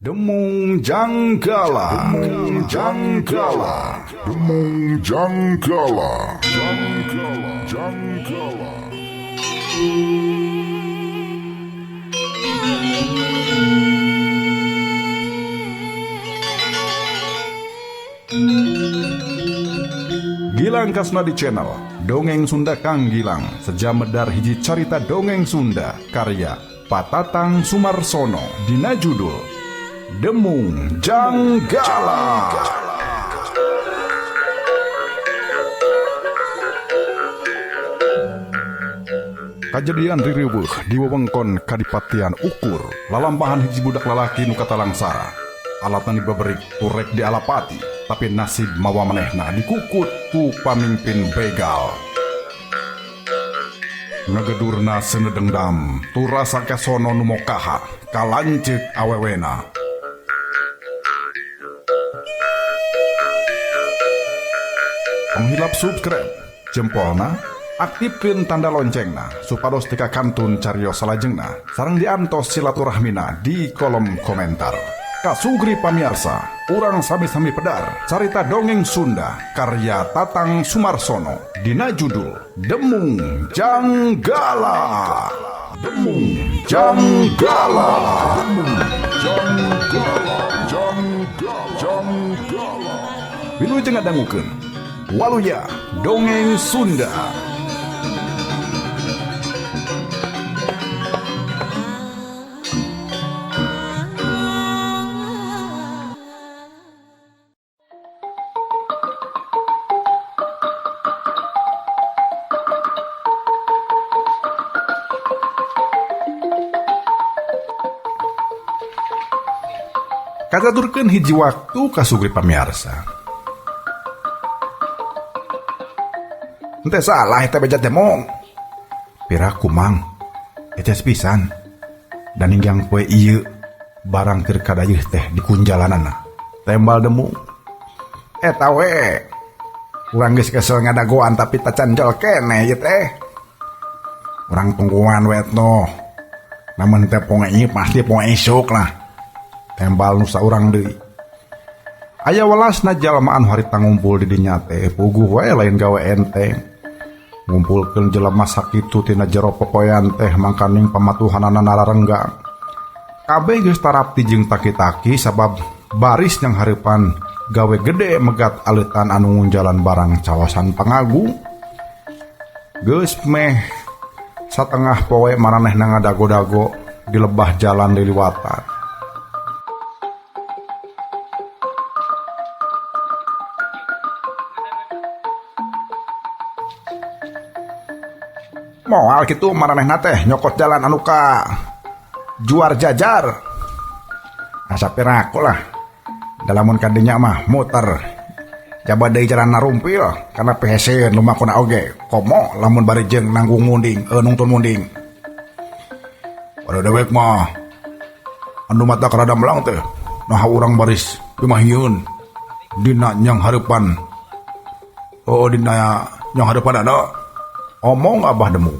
Demung Janggala, Demung Janggala, Demung Janggala, Janggala. Gilang Kasnadi Channel, Dongeng Sunda Kang Gilang, sejam medar hiji carita dongeng Sunda, karya Patatang Sumarsono, dina judul Demung Janggala. Kajadian ririweuh di wewengkon Kadipatian Ukur, lalampahan hiji budak lalaki nu kata langsara. Alatna dibaberik turek di alapati, tapi nasib mawa manehna dikukut ku pamimpin begal. Ngegedurna senedengdam, turasa kesono nu mokaha, kalanceuk awewena. Penghilap subscribe, jempolna, aktifkeun tanda loncengna supados teka kantun cariyos salajengna sareng diantos silaturahmina di kolom komentar. Kasugri pamiarsa, urang sami-sami pedar carita dongeng Sunda karya Tatang Sumarsono dina judul Demung Janggala. Demung Janggala. Demung Janggala. Janggala. Wilujeng ngadangukeun Waluya Dongeng Sunda. Kacaturkeun hiji waktu kasugri pamiarsa. Ente salah eta bejat demong. Piraku mang, eta pisan. Dan hinggang poe ieu barang keur kadayeuh teh di kunjalanana. Tembal demung. Eta we. Urang geus kesel ngadagoan tapi tacanjol keneh ieu teh. Urang tungguan we etno. Namun teh poe ieu pasti poe esuk lah. Tembal nu saurang deui. Aya welasna jalma anu harita ngumpul di dinya teh puguh wae lain gawe enteng. Ngumpulkeun jelema sakitu tina jero popoyan teh mangkaning pamatuhanana nararenggang. Kabeh geus tarapti jeung taki-taki sabab baris yang hareupan gawe gede megat aleutan anu ngunjalan barang cawasan pangagung. Geus meh satengah poe maranehna ngadago-dago di lebah jalan liliwatan. Moal kitu maranehna teh nyokot jalan anu ka juar jajar. Asa piraku lah. Dalamun kadinya mah muter. Jaba deui jalan narumpil kana peheseun lumakuna oge. Komo lamun bari jeung nanggung munding, nungtun munding. Pada dewek mah anu mata karada melang teh nah urang baris pimahieun dina nyang hareupan. Oh dina nyang hareupan ada. Omong abah demung.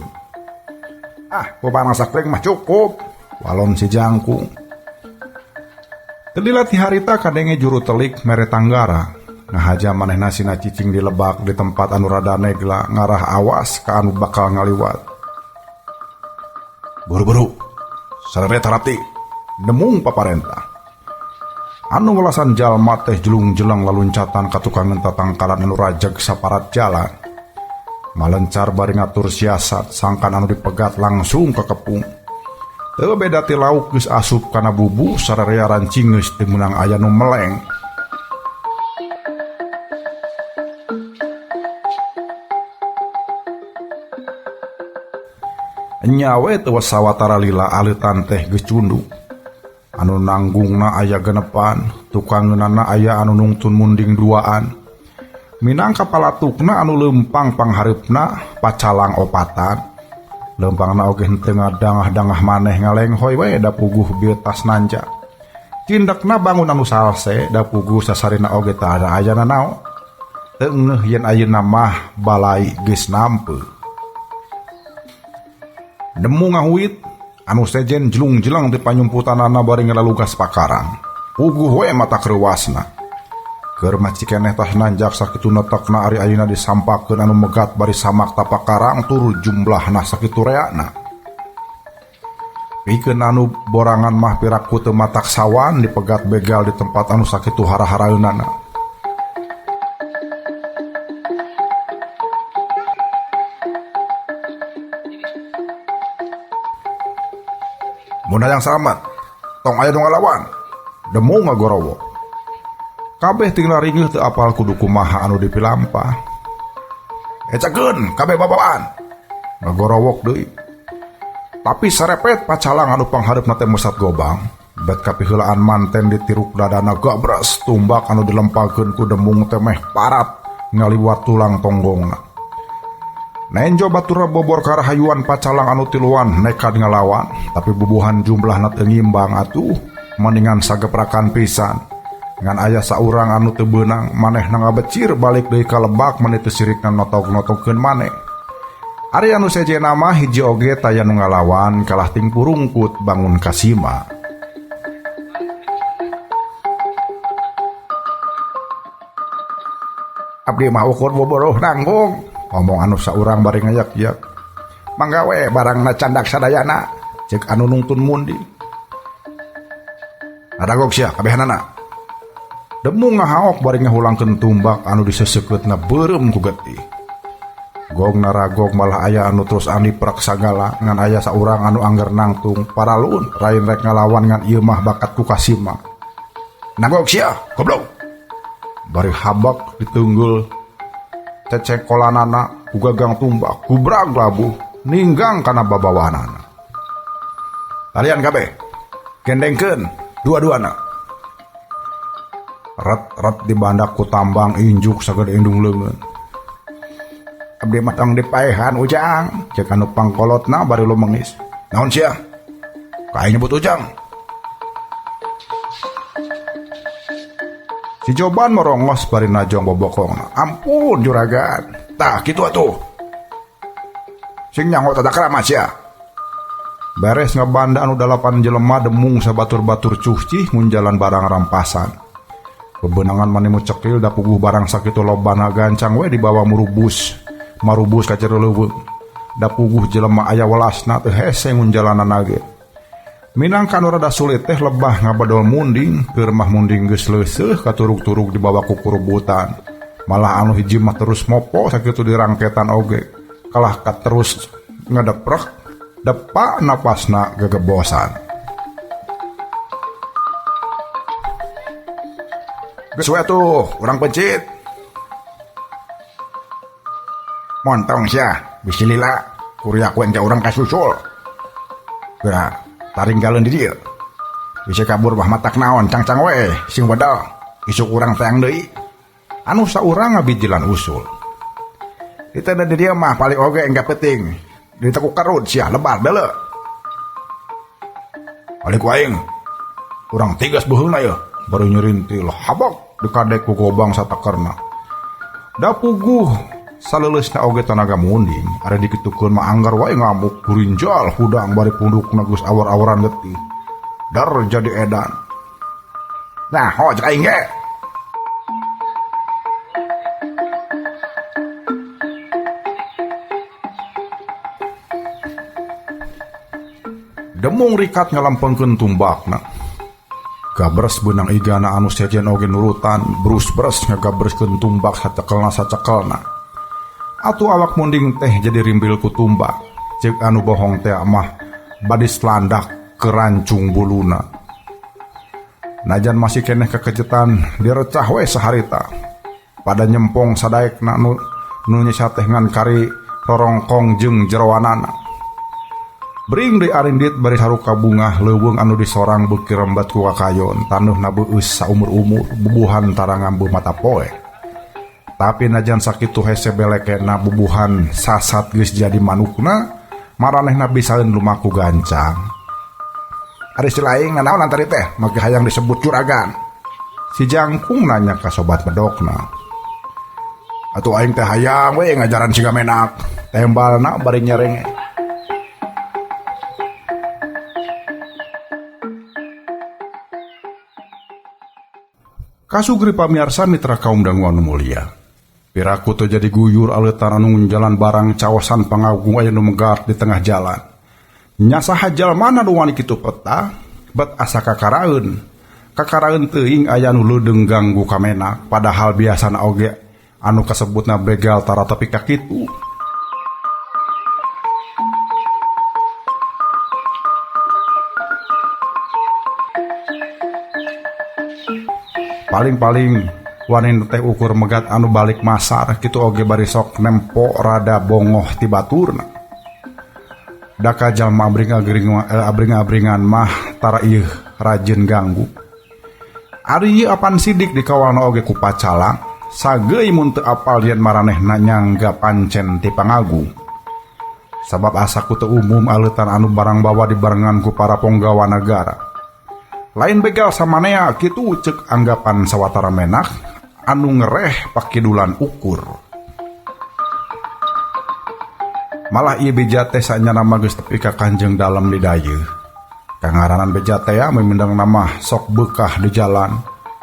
Kupang sakring mah cukup. Walon si jangkung. Teu dilatih harita kadenge juru telik mere tanggara. Ngahaja manehna sina cicing di lebak di tempat anu rada negla ngarah awas ka anu bakal ngaliwat. Buru-buru. Sarere tarapti. Demung paparentah. Anu welasan jalma teh jelung-jelang laluncatan ka tukang tatangkalan anu rajeg saparat jalan. Malencar bari ngatur siasat sangkan anu dipegat langsung ke kepung. Teu beda ti lauk geus asup kana bubu sararea rancing geus teu meunang aya nu meleng. Nyawe teu sawatara lila aleutan teh geus cunduk. Anu nanggungna aya genepan, tukangeunana aya anu nungtun munding duaan. Minangka palatukna anu lempang panghareupna pacalang opatan. Lempangna oge henteu ngadangah-dangah maneh ngalenghoy wae da puguh bieu tas nanja. Cindekna bangun anu salse da puguh sasarina oge teu ayana naon. Teu ngeuh yen ayeuna mah balai geus nampeu. Demung ngahuit anu sejen jelung-jelang di panyumputanana bari ngalalugas pakarang. puguh we mata kreuwasna. Keur maci keneh tah nanjak sakitu netekna ari ayeuna disampakeun anu megat bari samak tapak karang tur jumlahna sakitu reana. Pikeun anu borangan mah piraku teu matak sawan dipegat begal di tempat anu sakitu hara-haraeunana. Mun hayang selamat, tong aya nu ngalawan. Demu ngagorowo. Kabeh tinggal ringeuh teu apal kudu kumaha anu dipilampah. Ecakeun kabeh babaan. Ngagorowok deui. Tapi sarepet pacalang anu panghareupna teh mesat gobang, bet kapiheulaan manten ditiruk dadana gabras tumbak anu dilempagkeun ku Demung teh meh parat ngaliwat tulang tonggongna. Nenjo batura bobor karahayuan pacalang anu tiluan nekad ngalawan, tapi bubuhan jumlahna teu ngimbang atuh, mendingan sageprakan pisan. Ngan aya saurang anu teu beunang manehna ngabecir balik deui ka lebak mun teu sirikna notog-notogkeun maneh. Ari anu sejena mah hiji oge taya nu ngalawan kalah ting purungkut bangun kasima. Abdi mah ukur boboroh nanggung, ngomong anu saurang bari ngayak-yak. Mangga we barangna candak sadayana, ceuk anu nungtun mundi. Adagog sia kabehanana. Demung ngahaok bari ngahulangkeun tumbak anu diseseukeutna beureum ku getih. Gog naragog malah aya anu terus aniprak sagala ngan aya saurang anu angger nangtung paralun rain rek ngalawan ngan ieu mah bakat ku kasima. Nagog sia goblok. Bari habak diteunggul cecekolanana ku gagang tumbak kubrag labuh ninggang kana babawanana. Kalian kabeh gendengkeun dua-duana. Rat dibandak ku tambang injuk sagede indung leungeun. Abdi mah tong dipaehan ujang, ceuk anu pangkolotna bari lumengis. Naon sia? Kae nyebut ujang. Si Joban merongos bari najong bobokongna. Ampun juragan. Tah kitu atuh. Sing nyango tata krama sia. Beres ngabanda anu 8 jelema Demung sabatur-batur cuci mun jalan barang rampasan. Kebenangan manimu cekil da puguh barang sakitu lobana gancang we dibawa marubus ka jero leuweung. Da puguh jelema aya welasna teu hese mun jalanan ge. Minangka anu rada sulit teh lebah ngabadol munding, keur mah munding geus leuseuh katurug-turug dibawa ku kurubutan. Malah anu hiji mah terus mopo sakitu dirangketan oge. Kalah ka terus ngadeprek, depa napasna gegebosan. Geus we tuh, urang pencit. Montong sia, bisi lila, kuria kuen ka urang kasusul. Geura, taringgalun di dieu. Bisa kabur mah matak naon cangcang we, sing wedal. Isuk urang teang deui. Anu saurang ngabijilan usul. Kita ada di dieu mah paling oge engga penting. Di teku karut sia lebar deuleu. Alik waing. Urang tigas beuheungna yeuh. Baru nyerintil habak dikadek ku gobang satakerna. Da puguh saleuleusna oge tanaga munding are dikitukeun mah anggar wae ngamuk gurinjal hudang bari pundukna geus awar-awaran getih. Dar jadi edan. Nah, ho cek aing ge. Demung rikat ngalampengkeun tumbakna. Gabres benang igana anu sejen oge nurutan brus-bres ngagabreskeun tumbak sacekelna. Atuh awak munding teh jadi rimbil ku tumbak. Ceuk anu bohong teh mah badis landak kerancung buluna. Najan masih keneh kekejetan direcah we saharita. Pada nyempong sadaekna nu nyesa teh ngan kari rorongkong jeung jeroanana. Bring di arindit bari haruka bunga leuweung anu disorang beuki rembat ku kakayon tanuhna beus saumur-umur bubuhan tarangambu mata poe. Tapi najan sakitu hese belekena bubuhan sasat geus jadi manukna maranehna bisaeun lumaku gancang. Ari silaing nganaon antari teh mage hayang disebut juragan. Si Jangkung nanya ka sobat medokna. Atuh aing teh hayang we ngajaran siga menak. Tembalna bari nyerenge. Kasugri pamirsa mitra kaum dangu anu mulia. Piraku teu jadi guyur aleutan anu jalan barang caosan pangagung aya nu megat di tengah jalan. Nya saha jalmana nu wani kitu peta, bet asa kakaraeun. Kakaraeun teuing aya nu leudeng ganggu kamenak, padahal biasana oge anu kasebutna begal tara tepi ka kitu. Paling-paling wanin teh ukur megat anu balik masar kitu oge bari sok nempo rada bongoh ti baturna. Daka jalma abring-abringan mah tara ieu rajin ganggu. Ari ieu apan sidik di kawana oge ku pacalang, sageuy mun teu apal yen maranehna nyangga pancen ti pangagung. Sabab asaku teu umum aleutan anu barang bawa dibarengan ku para ponggawa nagara. Lain begal samanea kitu ceuk anggapan sawatara menak anu ngereh pakidulan ukur. Malah ieu beja teh sanyana mah geus tepi ka Kanjeng dalem di dayeuh. Kangaranan beja teh memendang nama sok bekah di jalan.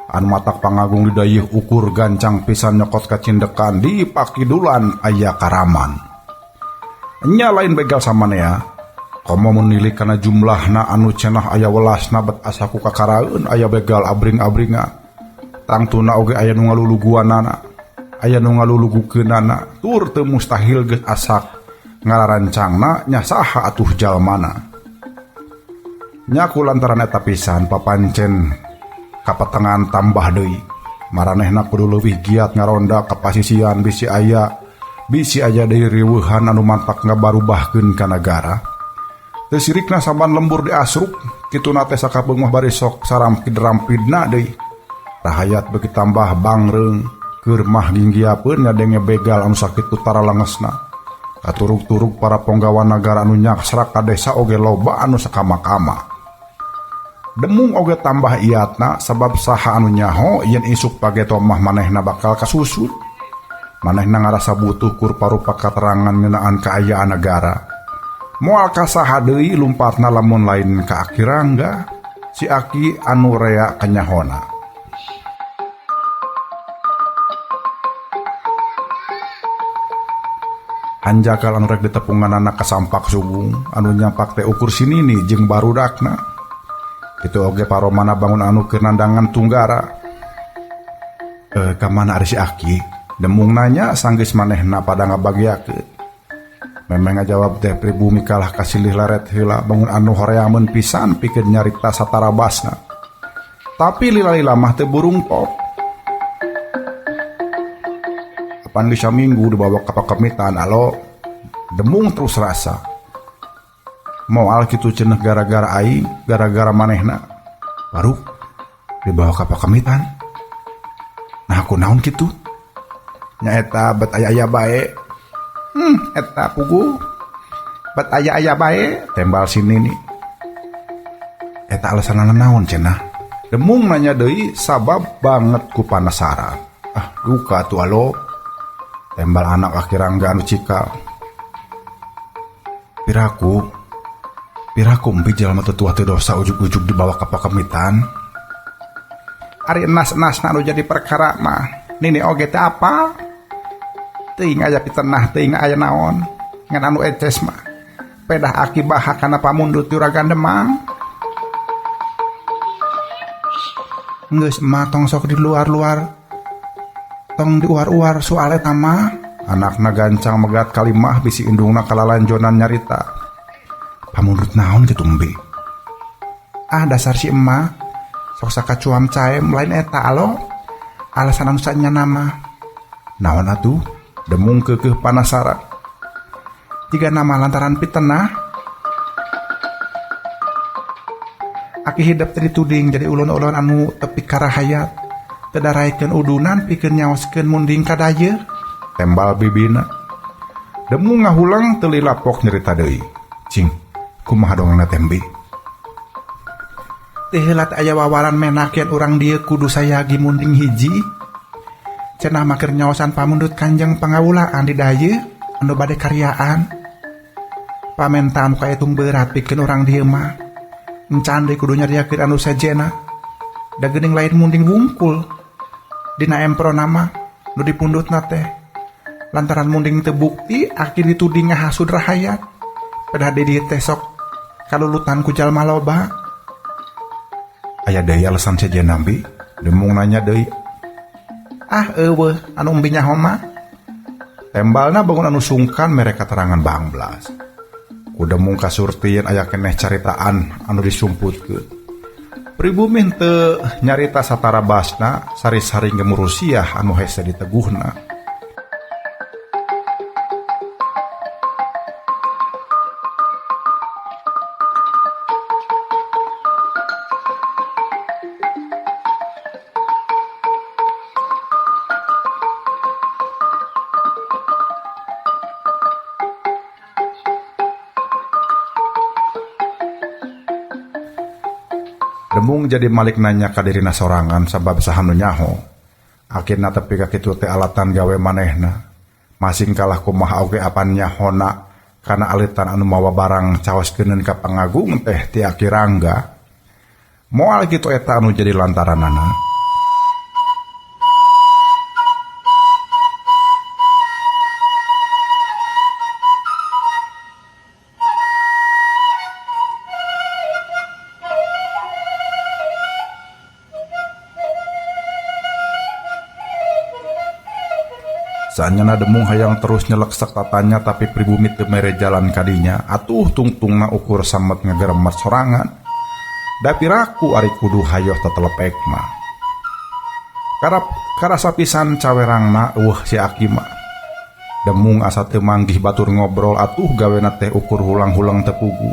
Anu matak pangagung di dayeuh ukur gancang pisan nyokot kacindekan di pakidulan aya karaman. Nya lain begal samanea komo menilik kana jumlahna anu cenah aya welasna bet asaku kakaraeun aya begal abring-abringan. Tangtuna oge aya nu ngaluluguanana, aya nu ngalulugukeunana, tur teu mustahil geus asak ngararancangna nya saha atuh jalmana. Nya kulantaran eta pisan papancen kapatengan tambah deui. Maranehna kudu leuwih giat ngaronda ka pasisian bisi aya deui riweuhan anu mantak ngabarubahkeun ka nagara. Teu sirikna saban lembur di asruk, kituna teh sakabeung mah bari sok sarampid-rampidna deui. Rahayat beuki tambah bangreung, keur mah ginggiapeun ngadenge begal anu sakitu tara langesna. Katurug-turug para ponggawa nagara anu nyaksrak ka desa oge loba anu sakama-kama. Demung oge tambah iatna sabab saha anu nyaho yen isuk pageto mah manehna bakal kasusut. Manehna ngarasa butuh kur parupa katerangan ngeunaan kaayaan negara. Moal kasaha deui lumpatna lamun lain ka Aki Rangga, si Aki anu rea kanyahona. Hanjakal anu rek ditepunganana kasampak sugung, anu nyampak teh ukur sinini jeung barudakna. Kitu oge paromana bangun anu keur nandangan tunggara. Ka mana ari si Aki? Demung nanya sanggeus manehna pada ngabagiakeun. Memang ngajawab teh pribumi kalah kasilih laret heula bangun anu horeameun pisan pikeun nyarita satara basna. Tapi lila-lila mah teu burung pop. Apan geus saminggu dibawa ka pakemitan alo demung terus rasa. Moal kitu cenah gara-gara aing, gara-gara manehna. Baru dibawa ka pakemitan. Nah kunaon kitu? Nya eta bet aya-aya bae. Eta pugu bet aya-aya bae tembal sini nih. Eta alasanna naon cenah? Demung nanya deui sabab banget ku panasaran. Duka tu alo. Tembal anak Aki Rangga anu cikal. Piraku empi jalma tetua teu dosa ujug-ujug dibawa ka pakemitan. Ari enas-enasna anu jadi perkara mah nini oge teh apa? Teuing aya pitenah, teuing aya naon. Ngan anu eces mah pedah Aki baha kana pamundut juragan Demang. Geus emah tong sok di luar-luar. Tong di uar-uar soal eta mah. Anakna gancang megat kalimah bisi indungna kalalanjonan nyarita. Pamundut naon kitu embe? Dasar si emah sok sakacuam caem lain eta alo. Alasan anu sanya nama. Naon atuh? Demung keukeuh panasaran. Jiga nama lantaran pitenah. Aki hidup tadi tuding jadi ulun-ulun anu tepi karahayat. Tedaraikeun udunan pikeun nyaoskeun munding ka dayeuh. Tembal bibina. Demung ngahulang teu lilapok nyerita deui. Cing, kumaha dongengna tembe? Teh heula aya wawaran menak yen urang dieu kudu sayagi munding hiji. Cenah maker nyaosan pamundut Kanjeng pangawulaan di dayeuh anu bade karyaan. Pamenta anu kaetung berat pikeun urang dieu mah. Encan deui kudu nyariakeun anu sajena. Da geuning lain munding wungkul. dina empro nama nu dipundut teh lantaran munding tebukti akhir dituding ngahasud rahayat pada di tesok kalulutan ku jalma loba. Aya deui alasan sejen nabi demung nanya deui. Eueuh anu umbinya homa. Tembalna bangun anu sungkan mereka terangan bangblas. Ku demung kasurtieun aya keneh caritaan anu disumputkeun. Pribumi teu nyarita satara basna sari-sari gemurusiah anu hese diteguhna. Demung jadi malik nanya ka dirina sorangan sabab saha nu nyaho. Akhirna tepi ka kitu teh alatan gawe manehna. Masing kalah kumaha oge apan nyahona kana alitan anu mawa barang caoskeun ka pangagung teh ti Aki Rangga. Moal kitu eta anu jadi lantaranana. Saanyana demung hayang terus nyeleksak tatanya tapi pribumi teu mere jalan kadinya atuh tungtungna ukur samet ngageremet sorangan. Da piraku ari kudu hayoh tetelepek mah. Karasa pisan cawerangna si Aki mah. Demung asa teu manggih batur ngobrol atuh gawena teh ukur hulang-hulang tepugu.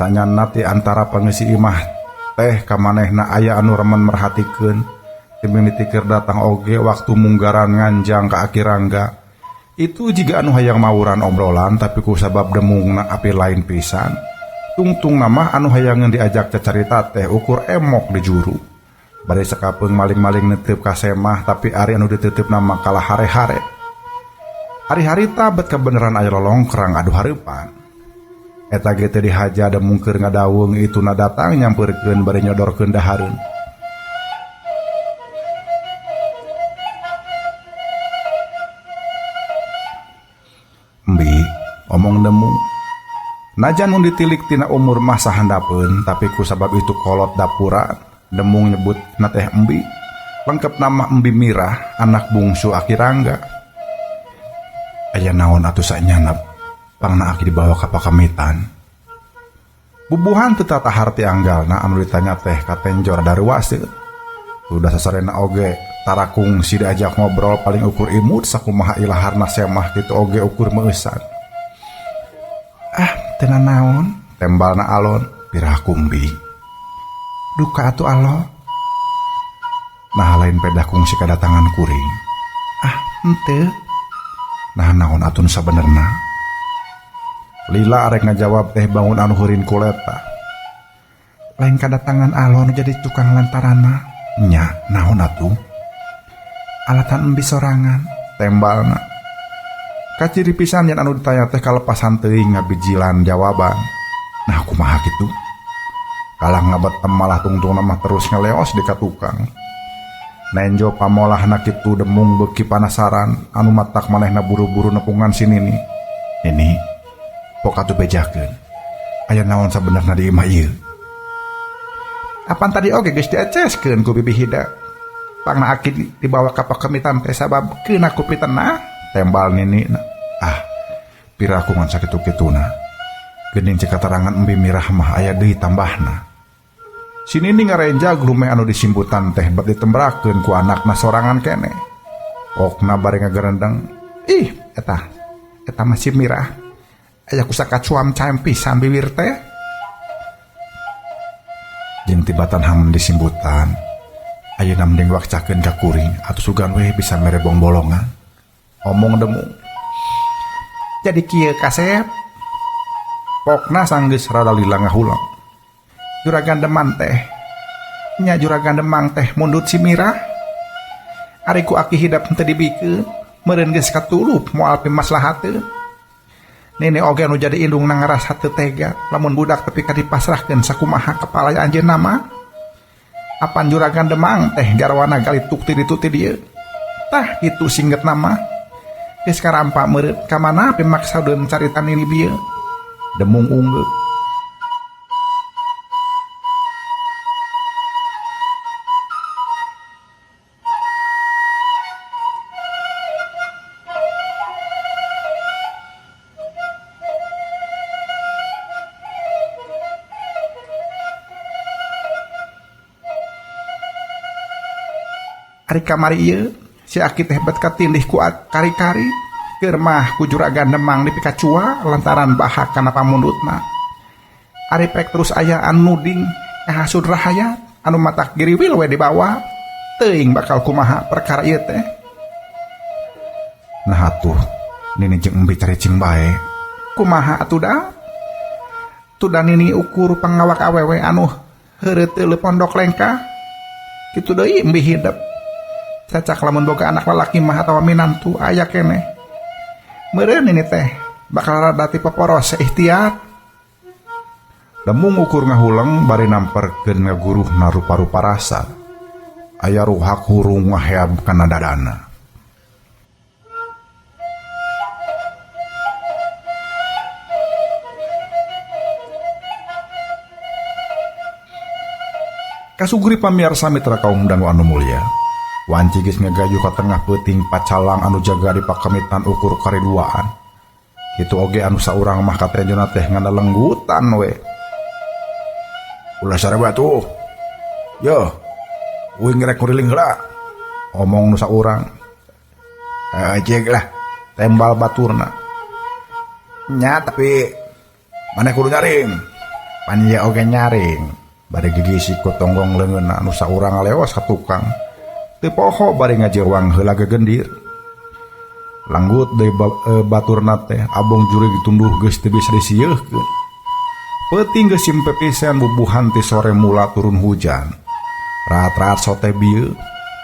Saanyana ti antara pangisi imah teh ka manehna aya anu remen merhatikeun. Timimiti keur datang oge waktu munggaran nganjang ka Aki Rangga. Itu jiga anu hayang mawuran obrolan tapi ku sabab demungna api lain pisan. Tungtung nama anu hayangan diajak cacarita teh ukur emok di juru. Bari sakapeung maling-maling netep ka semah tapi ari anu dititip nama kalah hare-hare. Ari harita bet kebeneran aya lolongkrang adu hareupan. Eta ge teh dihaja demung keur ngadaweung ituna datang nyampeurkeun bari nyodorkeun dahareun. Omong demung najan mun ditilik tina umur mah sahandapeun tapi ku sabab itu kolot dapura demung nyebut na teh Embi lengkep nama Embi Mirah anak bungsu Aki Rangga. Aya naon atuh sanyana pangna Aki dibawa ka pakamitan. Bubuhan teu tatahar ti anggalna anu ditanya teh katenjor daruaseu. Udah sasarena oge tarakung si diajak ngobrol paling ukur imut sakumaha ilaharna semah kitu oge ukur meusan. Tenan naon tembalna alon pirah kumbi duka atuh alo nah lain pedah kungsi kadatangan kuring henteu nah naon atuh nu sabenerna lila arek ngajawab teh bangun anu heurin kuleta lain kadatangan alon jadi tukang lantarana nya naon atuh alatan embi sorangan tembalna. Kaciri pisan yang anu ditanya teh kalepasan teuing ngabijilan jawaban. Nah kumaha kitu? Kalah ngabet malah tungtung nama terus ngeleos di katukang. Nenjo pamolahna kitu demung beuki panasaran anu matak manehna buru-buru nepungan sinini. Ini pok atuh bejakeun. Aya naon sabenerna di imah ieu? Apan tadi oge geus dieceskeun ku bibi hida. Pangna Aki dibawa ka pakemitan teh sabab keuna ku pitena. Tembal nini pira aku ngan sakitu-kituna geuning cek katerangan Embi Mirah mah aya deui tambahna. Si Nini ngarenja glume anu disimbutan teh bet ditembrakeun ku anakna sorangan kene. Okna bari ngagerendeng, eta mah si Mirah aya kusaka cuam caem pisan bibir teh. Jeung tibatan hamun disimbutan ayeuna mending wakcakeun ka kuring atuh sugan we bisa mere bolongan. Omong demung jadi kieu kasep pokna sanggeus rada lila ngahulang juragan Demang teh nya juragan Demang teh mundut si Mirah ari ku Aki hidap teu dibikeun meureun geus katulup moal pimaslahat teu nene oge anu jadi indungna ngarasa teu tega lamun budak tepi ka dipasrahkeun sakumaha kepala anjeunna mah Apan juragan Demang teh garwana galituk tiri-tuti dia. Tah itu singget nama. Geus karampa meureut ka mana pemaksadeun carita nini bieu. Demung unggul. Ari kamari ieu si Aki teh bet katilih ku kari-kari keur mah ku juragan Demang dipikacua lantaran bahak kana pamundutna. Ari pek terus aya anu nuding kahasud rahayat anu matak giriwil we dibawa teuing bakal kumaha perkara ieu teh. Nah atuh nini jeung embi caricing bae kumaha atuh da? Tuda nini ukur pangawak awewe anu heureut teu pondok lengkah kitu deui embi hidup. Cacak lamun boga anak lalaki mah atawa minantu aya keneh. Meureun ini teh bakal rada ti poporos ikhtiar. Demung ukur ngahuleng bari namperkeun ngaguruhna rupa-rupa rasa. Aya ruhak hurung ngaheab kana dadana. Kasuguri pamirsa mitra kaum dangu anu mulya. Wanci geus ngagayu ka tengah peuting pacalang anu jaga di pakamitan ukur kariduaan. Kitu oge anu saurang mah katenjona teh nganalenggutan we. Ulah sareba tuh. Yo. Uing rek kuriling heula. Omong nu saurang. Cek lah tembal baturna. Nya tapi maneh kudu nyaring. Pan ieu oge nyaring. Bari gigisi ku tonggong leungeunna anu saurang leos ka tukang. Teu poho bari ngajewang heula gegendir. Langgut deui baturna teh abong jurig ditunduh geus teu bisa disieulkeun. Peuting geus simpe pisan bubuhan ti sore mula turun hujan. Raat-raat sote bieu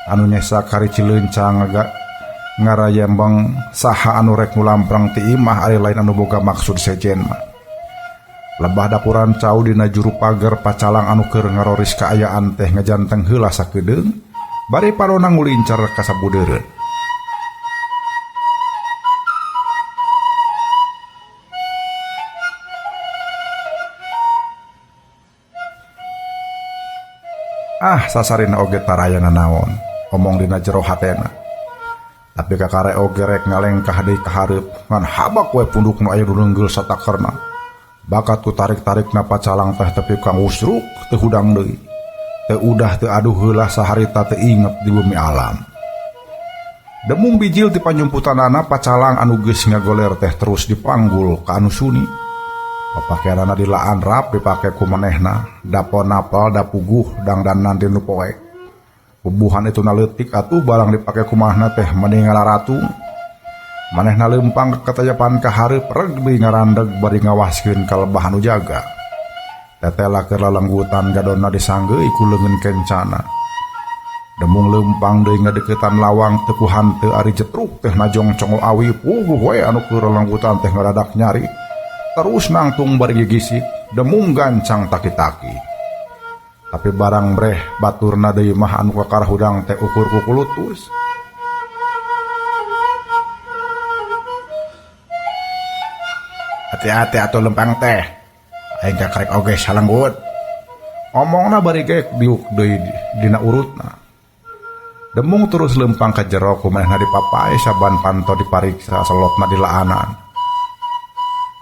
anu nyesa kari cileuncang ngarayembang saha anu rek ngulamprang ti imah ari lain anu boga maksud sejen mah. Lebah dapuran cau dina juru pager pacalang anu keur ngaroris kaayaan teh ngajanteng heula sakedeung. Bari parona ngulincar ka sabudeureun. Sasarina oge tarayana naon, omong dina jero hatena. Tapi kakare oge rek ngalengkah deui ka hareup ngan habak we punduk nu aya dureungeul satakerna. Bakat ku tarik-tarikna pacalang teh tepi kang usruk teu hudang deui. Teu udah teu aduh heula saharita teu inget di bumi alam. Demung bijil ti panyumputanana pacalang anu geus ngagoler teh terus dipanggul ka anu suni. Papakeanana dilaan rap dipake ku manehna, dapon apel da puguh dangdanan di nu poek. Bubuhan itu naleutik atuh barang dipake kumahna teh mending ngararatung. Manehna leumpang katayapan ka hareup reg deui ngarandeg bari ngawaskeun ka lebah anu jaga. Tetela keur lalenggutan gadonna disanggeui ku leungeun kencana. Demung leumpang deui ngadeuketan lawang teu ku hanteu ari jetruk teh najong congo awi puguh we anu keur lalenggutan teh ngaradak nyari. Terus nangtung bari gigisik demung gancang taki-taki. Tapi barang breh baturna deui mah anu kakarah hudang teh ukur ku kulutus. Hati-hati atuh lempang teh. Aing kakarek oge salenggut. Omongna bari geuk diuk deui dina urutna. Demung terus lempang ka jero kumanehna dipapae saban panto dipariksa selotna di laanan.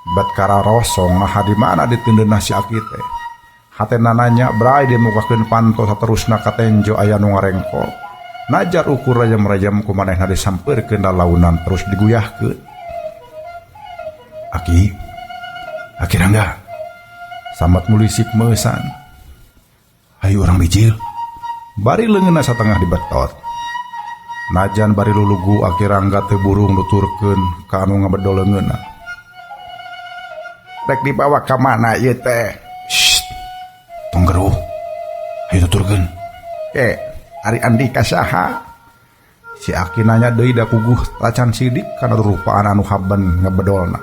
Bet kara rosong nah di mana diteundeunna si Aki teh. Hatena nanya bray dimukakeun panto saterusna ka tenjo aya nu ngarengkol. Najar ukur rajam-rajam kumanehna disampeurkeun da launan terus diguyahkeun. Aki Rangga. Sambat mulisik meusan. Hayu urang bijil. Bari leungeunna satengah dibetot. Najan bari lulugu Aki Rangga teu burung nuturkeun ka anu ngabedol leungeunna. Rek dibawa ka mana ieu teh? Shh. Tong geruh. Hayu tuturkeun. Ari Andika saha? Si Aki nanya deui da puguh tacan sidik kana rupaan anu haben ngabedolna.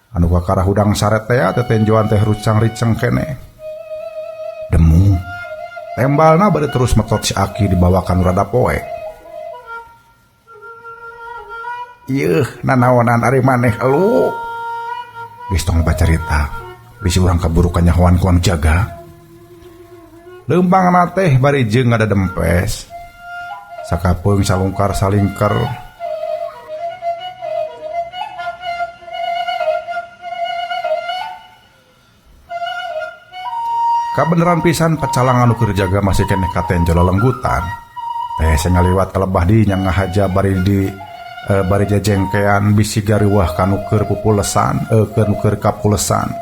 Anu kakarah hudang saret teh tetenjoan teh rucang-riceng keneh. Demung Tembalna bade terus metot si Aki dibawakan rada poek. Ieuh nanaonan ari maneh elu. Geus tong bacarita. Bisi urang kaburu ka nyahoan ku anu jaga. Leumpangna teh bari jeung ngada dempes. Sakapeung salungkar salingker. Kabeneran pisan pacalang anu keur jaga masih keneh katenjol lelenggutan. Teh ngaliwat kalebah di nya ngahaja bari jejengkean bisi gariwah kanu keur pupulesan keur kapulesan.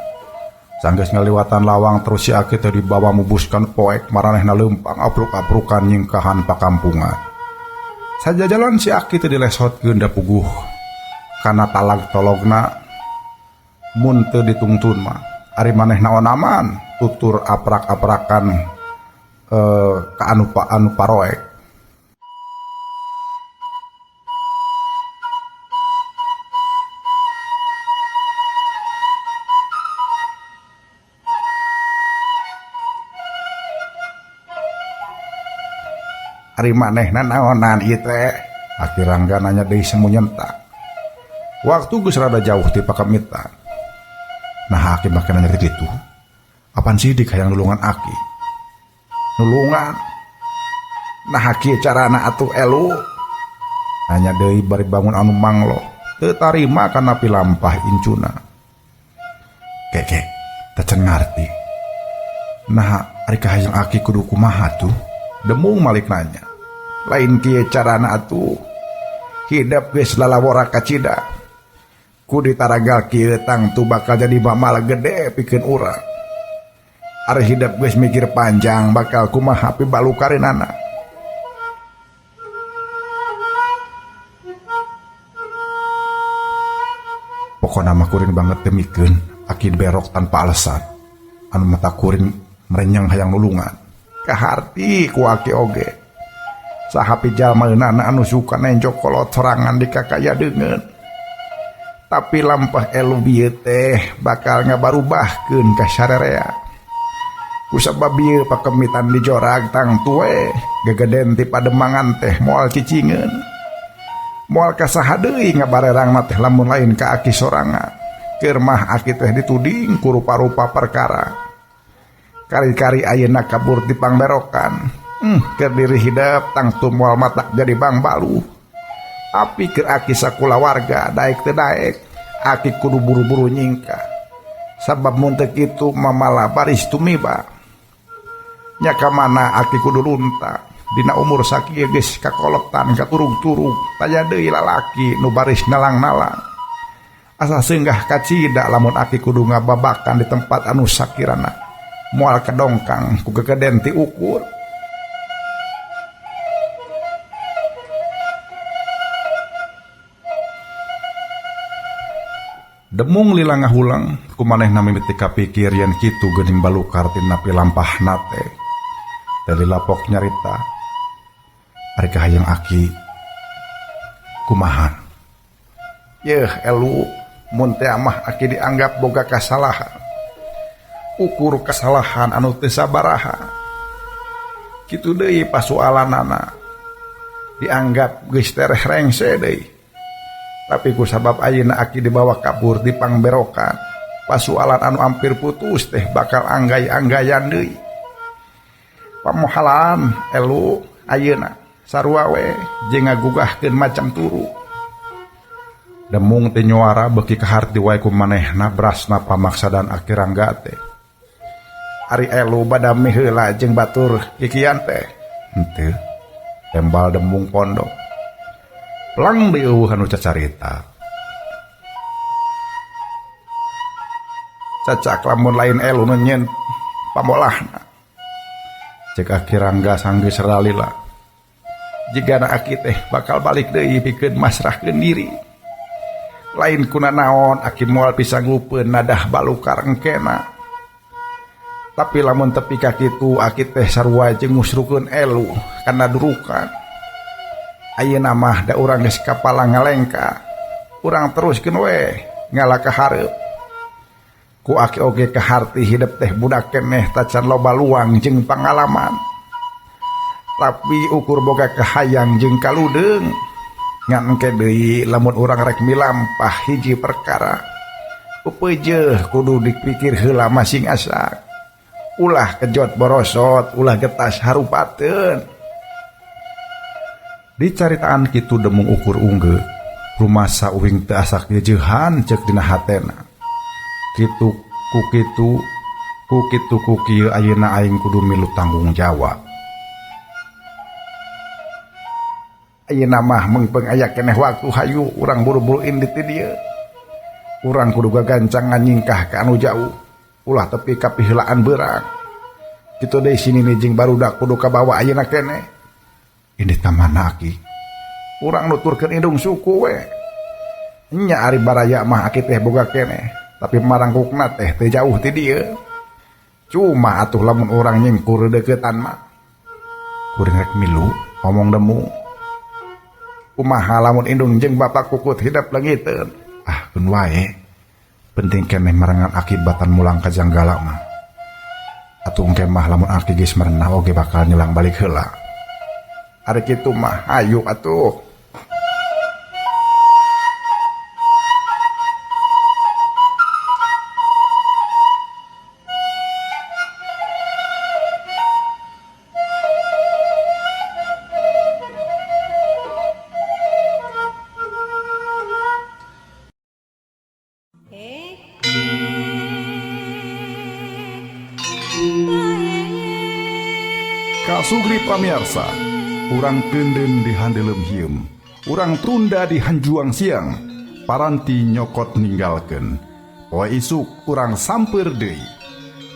Sanggeus ngaliwatan lawang terus si Aki teh dibawa mubuskan poek maranehna leumpang apruk-aprukan nyingkahan pakampungan. Sajajalan si Aki teh dilesotkeun da puguh kana talag tologna. Mun teu ditungtun mah ari maneh naon aman tutur aprak-aprakan ka anu paroek. Ari manehna naonan ieu teh? Aki Rangga nanya deui semu nyentak. Waktu geus rada jauh ti pakamitan. Nah Aki make nanya kitu. Apaan sidik hayang nulungan Aki? Nulungan? Nah Aki carana atuh elu? Nanya deui bari bangun anu manglo. Teu tarima kana pilampah incuna. Kek, teu ngarti. Nah ari kahayang Aki kudu kumaha tuh? Demung malik nanya. Lain kieu carana atuh. Hidap geus lalawora kacida. Ku ditaragal kieu tangtu bakal jadi mamal gede pikeun urang. Ari hidap geus mikir panjang bakal kumaha pibalukarinana. Pokona mah kuring banget demikeun Aki berok tanpa alasan. Anu mata kuring merenyang hayang nulungan. Kaharti ku Aki oge. Sahapi jalmaeunana anu suka nenjok kolot sorangan di kakaya deungeun. Tapi lampah elu bieu teh bakal ngabarubahkeun ka sarerea. Kusabab bieu pakemitan di jorag tang tue gegeden ti pademangan teh moal cicingeun. Moal kasaha deui ngabarerangna teh lamun lain ka Aki sorangan. Keur mah Aki teh dituding ku rupa-rupa perkara. Kari-kari ayeuna kabur di pangberokan. Keur diri hidap tangtu moal matak jadi bang balu. Tapi keur Aki sakula warga daek teu daek Aki kudu buru-buru nyingka. Sabab mun teu kitu mamala baris tumiba. Nya ka mana Aki kudu lunta. Dina umur sakieu geus kakolotan katurug-turug taya deui lalaki nu baris nalang-nalang. Asa seunggah kacida lamun Aki kudu ngababakan di tempat anu sakirana moal kadongkang ku gegeden ti ukur. Demung lila ngahulang kumanehna mimiti kapikir yen kitu geuning balukar tina pilampahna teh. Dari lapok nyarita. Ari kahayang Aki kumahan. Yeuh elu mun teh mah Aki dianggap boga kasalahan. Ukur kesalahan anu teu sabaraha. Kitu deui pasoalanana. Dianggap geus tereh rengse deui. Tapi kusabab ayeuna Aki dibawa kabur di pangberokan, pasualan anu ampir putus teh bakal anggay-anggayan deui. Pamohalan elu ayeuna sarua we jeung ngagugahkeun macam turu. Demung teh nyuara beuki kaharti wae ku manehna brasna pamaksadan Aki Rangga teh. Ari elu badami heula jeung batur kikian teh. Henteu. Tembal demung pondok. Pelang di eueuh anu cacarita. Cacak lamun lain elu nyen pamolahna. Cek Aki Rangga sanggeus ralila. Jigana Aki teh bakal balik deui pikeun masrahkeun diri. Lain kuna naon Aki moal bisa nglupeun nadah balukar engkena. Tapi lamun tepi ka kitu Aki teh sarua jeung ngusrukeun elu kana durukan. Ayeuna mah da urang geus kapalang ngalengka. Urang teruskeun we ngala ka hareup. Ku Aki oge kaharti hidup teh budak keneh tacan loba luang jeung pangalaman. tapi ukur boga kahayang jeung kaludeng. Ngan engke deui lamun urang rek milampah hiji perkara, upeujeeh kudu dipikir heula masing asak. Ulah kejot borosot, ulah getas harupateun. Dicaritaan kitu demung ukur unggeu, rumasa uwing teu asa ngeujehan ceuk dina hatena. Kitu ku kieu ayeuna aing kudu milu tanggung jawab. Ayeuna mah meungpeung aya keneh waktu hayu urang buru-buru indi ti dieu. Urang kudu gagancangan nyingkah ka anu jauh, ulah tepi ka piheulaan beurang. Kitu deui sinini jeung barudak kudu kabawa ayeuna keneh. Ini tamana aki. Urang nuturkeun indung suku we. Nya ari baraya mah aki teh boga keneh, tapi marangkukna teh teu jauh ti dieu. Cuma atuh lamun urang nyengkur deuketan mah. Kuring rek milu ngomong demu. Kumaha lamun indung jeung bapak kukut hidup leungiteun. Keun wae. Penting keneh marangan akibatan mulang kajanggala mah. Atuh engke mah lamun aki geus merenah oge bakal nyelang balik heula. Ari kitu mah hayu atuh. Kasugri pamirsa, urang teunden di handelem hieum, urang tunda di hanjuang siang, paranti nyokot ninggalkeun. Poe isuk urang samper deui.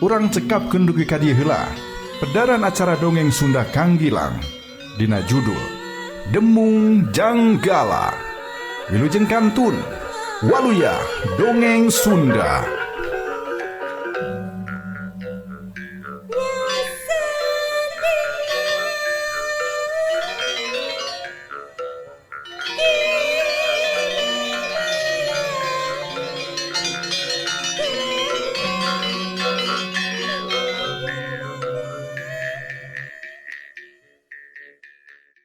Urang cekapkeun dugi ka dieu heula. Pedaran acara dongeng Sunda Kang Gilang dina judul Demung Janggala. Wilujeng kantun Waluya Dongeng Sunda.